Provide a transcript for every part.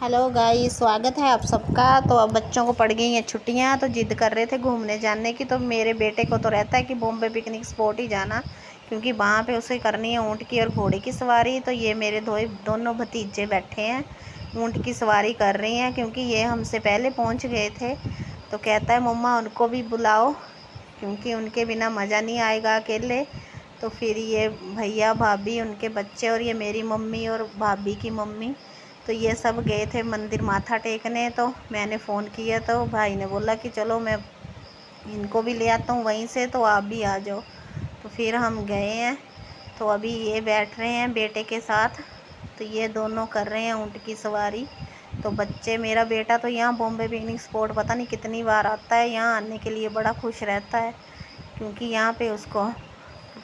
Hello guys, स्वागत है आप सबका। तो अब बच्चों को पड़ गई हैं छुट्टियां, तो जिद कर रहे थे घूमने जाने की। तो मेरे बेटे को तो रहता है कि बॉम्बे पिकनिक स्पॉट ही जाना, क्योंकि वहाँ पे उसे करनी है ऊँट की और घोड़े की सवारी। तो ये मेरे दोनों भतीजे बैठे हैं, ऊँट की सवारी कर रही हैं, क्योंकि ये हमसे पहले पहुँच गए थे। तो कहता है मम्मा उनको भी बुलाओ, क्योंकि उनके बिना मज़ा नहीं आएगा अकेले। तो फिर ये भैया भाभी, उनके बच्चे और ये मेरी मम्मी और भाभी की मम्मी, तो ये सब गए थे मंदिर माथा टेकने। तो मैंने फ़ोन किया तो भाई ने बोला कि चलो मैं इनको भी ले आता हूँ वहीं से, तो आप भी आ जाओ। तो फिर हम गए हैं। तो अभी ये बैठ रहे हैं बेटे के साथ, तो ये दोनों कर रहे हैं ऊँट की सवारी। तो बच्चे, मेरा बेटा तो यहाँ बॉम्बे पिकनिक स्पॉट पता नहीं कितनी बार आता है, यहाँ आने के लिए बड़ा खुश रहता है, क्योंकि यहाँ पे उसको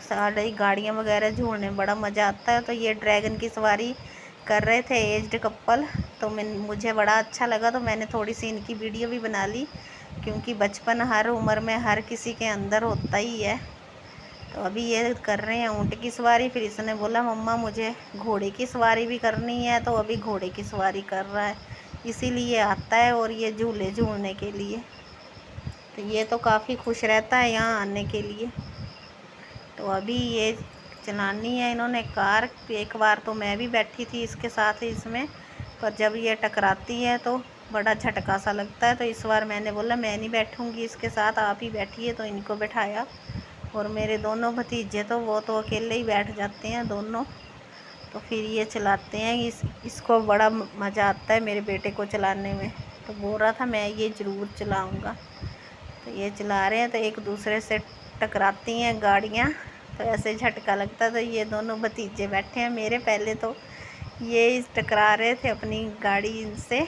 सारी गाड़ियाँ वगैरह झूलने में बड़ा मज़ा आता है। तो ये ड्रैगन की सवारी कर रहे थे एज्ड कपल, तो मुझे बड़ा अच्छा लगा, तो मैंने थोड़ी सी इनकी वीडियो भी बना ली, क्योंकि बचपन हर उम्र में हर किसी के अंदर होता ही है। तो अभी ये कर रहे हैं ऊँट की सवारी। फिर इसने बोला मम्मा मुझे घोड़े की सवारी भी करनी है, तो अभी घोड़े की सवारी कर रहा है, इसीलिए आता है और ये झूले झूलने के लिए। तो ये तो काफ़ी खुश रहता है यहाँ आने के लिए। तो अभी ये चलानी है इन्होंने कार। एक बार तो मैं भी बैठी थी इसके साथ ही इसमें, पर जब ये टकराती है तो बड़ा झटका सा लगता है। तो इस बार मैंने बोला मैं नहीं बैठूंगी इसके साथ, आप ही बैठिए, तो इनको बैठाया। और मेरे दोनों भतीजे तो वो तो अकेले ही बैठ जाते हैं दोनों। तो फिर ये चलाते हैं, इसको बड़ा मज़ा आता है मेरे बेटे को चलाने में। तो बोल रहा था मैं ये ज़रूर चलाऊँगा। तो ये चला रहे हैं, तो एक दूसरे से टकराती हैं गाड़ियाँ, तो ऐसे झटका लगता है। तो ये दोनों भतीजे बैठे हैं मेरे, पहले तो ये टकरा रहे थे अपनी गाड़ी से,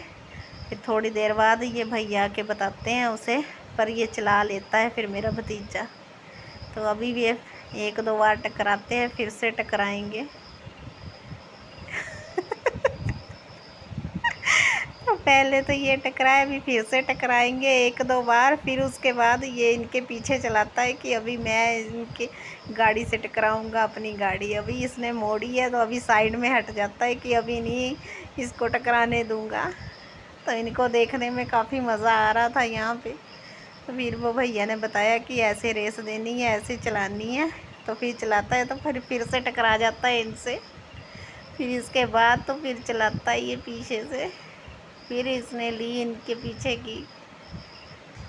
फिर थोड़ी देर बाद ये भैया के बताते हैं उसे, पर ये चला लेता है फिर मेरा भतीजा। तो अभी भी एक दो बार टकराते हैं, फिर से टकराएंगे। तो पहले तो ये टकराए, अभी फिर से टकराएंगे एक दो बार, फिर उसके बाद ये इनके पीछे चलाता है कि अभी मैं इनके गाड़ी से टकराऊंगा अपनी गाड़ी। अभी इसने मोड़ी है तो अभी साइड में हट जाता है कि अभी नहीं इसको टकराने दूंगा। तो इनको देखने में काफ़ी मज़ा आ रहा था यहाँ पे। तो फिर वो भैया ने बताया कि ऐसे रेस देनी है, ऐसे चलानी है। तो फिर चलाता है, तो फिर से टकरा जाता है इनसे। फिर इसके बाद तो फिर चलाता है ये पीछे से, फिर इसने ली इनके पीछे की,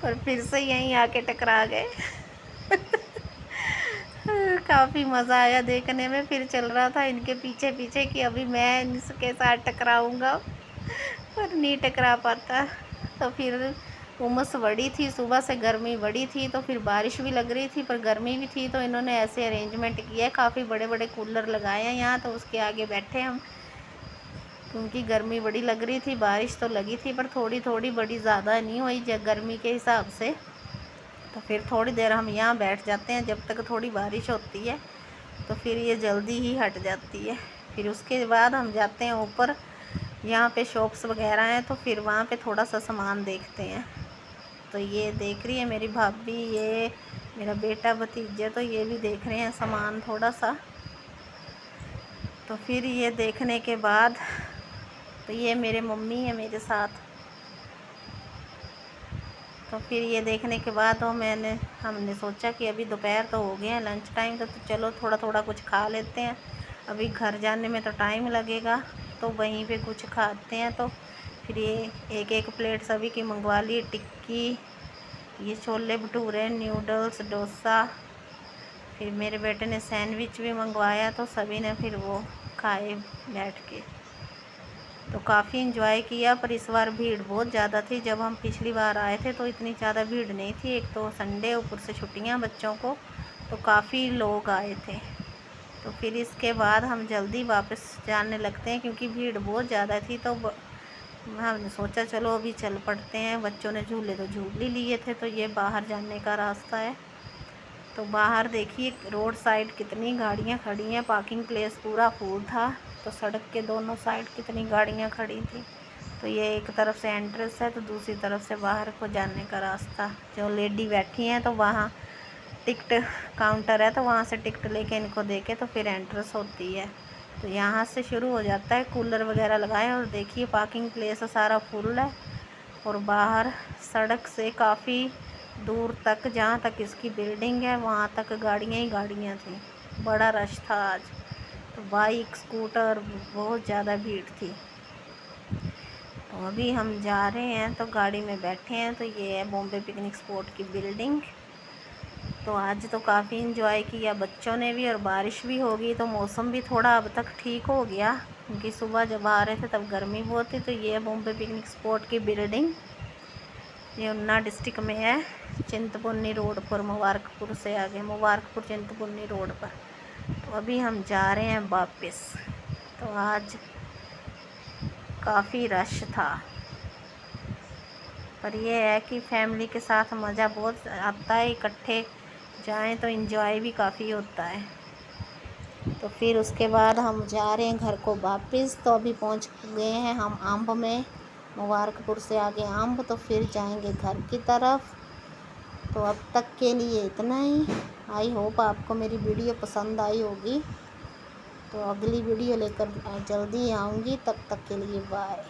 पर फिर से यहीं आके टकरा गए। काफ़ी मज़ा आया देखने में। फिर चल रहा था इनके पीछे पीछे कि अभी मैं इसके साथ टकराऊंगा, पर नहीं टकरा पाता। तो फिर उमस बड़ी थी, सुबह से गर्मी बड़ी थी, तो फिर बारिश भी लग रही थी पर गर्मी भी थी। तो इन्होंने ऐसे अरेंजमेंट किया है, काफ़ी बड़े बड़े कूलर लगाए हैं यहाँ, तो उसके आगे बैठे हम, क्योंकि गर्मी बड़ी लग रही थी। बारिश तो लगी थी पर थोड़ी थोड़ी, बड़ी ज़्यादा नहीं हुई गर्मी के हिसाब से। तो फिर थोड़ी देर हम यहाँ बैठ जाते हैं जब तक थोड़ी बारिश होती है, तो फिर ये जल्दी ही हट जाती है। फिर उसके बाद हम जाते हैं ऊपर, यहाँ पे शॉप्स वगैरह हैं, तो फिर वहाँ पे थोड़ा सा सामान देखते हैं। तो ये देख रही है मेरी भाभी, ये मेरा बेटा भतीजे, तो ये भी देख रहे हैं सामान थोड़ा सा। तो फिर ये देखने के बाद, तो ये मेरे मम्मी है मेरे साथ। तो फिर ये देखने के बाद तो हमने सोचा कि अभी दोपहर तो हो गया है, लंच टाइम, तो चलो थोड़ा थोड़ा कुछ खा लेते हैं, अभी घर जाने में तो टाइम लगेगा, तो वहीं पे कुछ खाते हैं। तो फिर ये एक एक प्लेट सभी की मंगवा ली, टिक्की, ये छोले भटूरे, न्यूडल्स, डोसा। फिर मेरे बेटे ने सैंडविच भी मंगवाया, तो सभी ने फिर वो खाए बैठ के। तो काफ़ी इन्जॉय किया, पर इस बार भीड़ बहुत ज़्यादा थी। जब हम पिछली बार आए थे तो इतनी ज़्यादा भीड़ नहीं थी, एक तो संडे, ऊपर से छुट्टियां बच्चों को, तो काफ़ी लोग आए थे। तो फिर इसके बाद हम जल्दी वापस जाने लगते हैं, क्योंकि भीड़ बहुत ज़्यादा थी। तो हमने सोचा चलो अभी चल पड़ते हैं, बच्चों ने झूले तो झूल ही लिए थे। तो ये बाहर जाने का रास्ता है। तो बाहर देखिए रोड साइड कितनी गाड़ियाँ खड़ी हैं, पार्किंग प्लेस पूरा फुल था। तो सड़क के दोनों साइड कितनी गाड़ियाँ खड़ी थी। तो ये एक तरफ से एंट्रेंस है, तो दूसरी तरफ से बाहर को जाने का रास्ता। जो लेडी बैठी हैं तो वहाँ टिकट काउंटर है, तो वहाँ से टिकट लेके इनको देके तो फिर एंट्रेंस होती है। तो यहाँ से शुरू हो जाता है। कूलर वगैरह लगाए और देखिए पार्किंग प्लेस सारा फुल है। और बाहर सड़क से काफ़ी दूर तक, जहाँ तक इसकी बिल्डिंग है वहाँ तक गाड़ियाँ ही गाड़ियाँ थी। बड़ा रश था आज, तो बाइक स्कूटर बहुत ज़्यादा भीड़ थी। तो अभी हम जा रहे हैं, तो गाड़ी में बैठे हैं। तो ये है बॉम्बे पिकनिक स्पॉट की बिल्डिंग। तो आज तो काफ़ी इंजॉय किया बच्चों ने भी, और बारिश भी होगी तो मौसम भी थोड़ा अब तक ठीक हो गया, क्योंकि सुबह जब आ रहे थे तब गर्मी बहुत थी। तो ये है बॉम्बे पिकनिक स्पॉट की बिल्डिंग। ये ऊना डिस्ट्रिक्ट में है, चिंतपूर्णी रोड पर, मुबारकपुर से आगे, मुबारकपुर चिंतपूर्णी रोड पर। तो अभी हम जा रहे हैं वापस। तो आज काफ़ी रश था, पर यह है कि फैमिली के साथ मज़ा बहुत आता है। इकट्ठे जाएं तो एंजॉय भी काफ़ी होता है। तो फिर उसके बाद हम जा रहे हैं घर को वापस। तो अभी पहुंच गए हैं हम अम्ब में, मुबारकपुर से आगे अम्ब। तो फिर जाएंगे घर की तरफ। तो अब तक के लिए इतना ही। आई होप आपको मेरी वीडियो पसंद आई होगी। तो अगली वीडियो लेकर जल्दी आऊँगी, तब तक के लिए बाय।